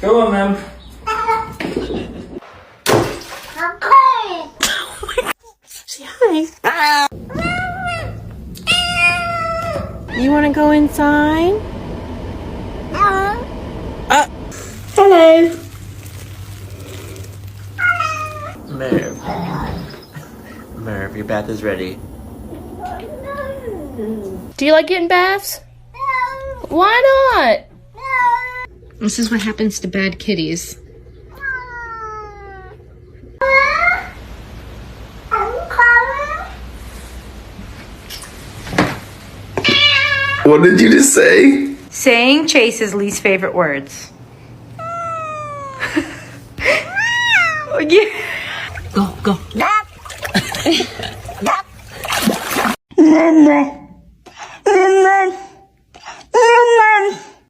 Go on then. Say hi. You want to go inside? Hello. Merv, your bath is ready. Do you like getting baths? Why not? This is what happens to bad kitties. What did you just say? Saying Chase's least favorite words. Oh, yeah. Go. Mama.